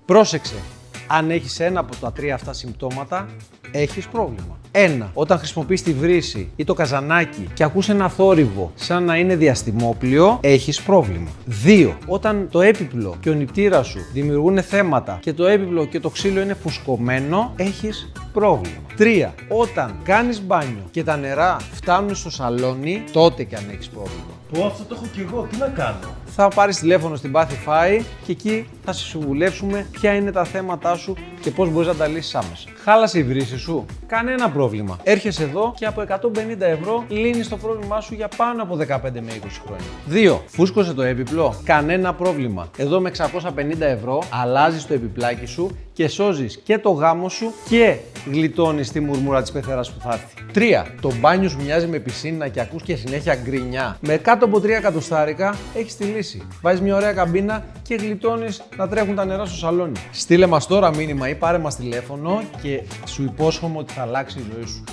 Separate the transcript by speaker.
Speaker 1: Πρόσεξε, αν έχεις ένα από τα τρία αυτά συμπτώματα, έχεις πρόβλημα. 1. Όταν χρησιμοποιείς τη βρύση ή το καζανάκι και ακούς ένα θόρυβο σαν να είναι διαστημόπλοιο, έχεις πρόβλημα. 2. Όταν το έπιπλο και ο νηπτήρας σου δημιουργούν θέματα και το έπιπλο και το ξύλο είναι φουσκωμένο, έχεις πρόβλημα. 3. Όταν κάνεις μπάνιο και τα νερά φτάνουν στο σαλόνι, τότε και αν έχεις πρόβλημα.
Speaker 2: Πω, αυτό το έχω κι εγώ, τι να κάνω.
Speaker 1: Θα πάρεις τηλέφωνο στην Pacify και εκεί θα σε συμβουλεύσουμε ποια είναι τα θέματά σου και πώς μπορείς να τα λύσεις άμεσα. Χάλασε η βρύση σου? Κανένα πρόβλημα. Έρχεσαι εδώ και από 150 ευρώ λύνεις το πρόβλημά σου για πάνω από 15 με 20 χρόνια. 2. Φούσκωσε το έπιπλο? Κανένα πρόβλημα. Εδώ με 650 ευρώ αλλάζεις το επιπλάκι σου και σώζεις και το γάμο σου και γλιτώνεις τη μουρμούρα της πεθεράς που θα έρθει. 3. Το μπάνιο σου μοιάζει με πισίνα και ακούς και συνέχεια γκρινιά. Με κάτω από 3 εκατοστάρικα έχεις τη λύση. Βάζεις μια ωραία καμπίνα και γλιτώνεις να τρέχουν τα νερά στο σαλόνι. Στείλε μας τώρα μήνυμα ή πάρε μας τηλέφωνο και σου υπόσχομαι ότι θα αλλάξει η ζωή σου.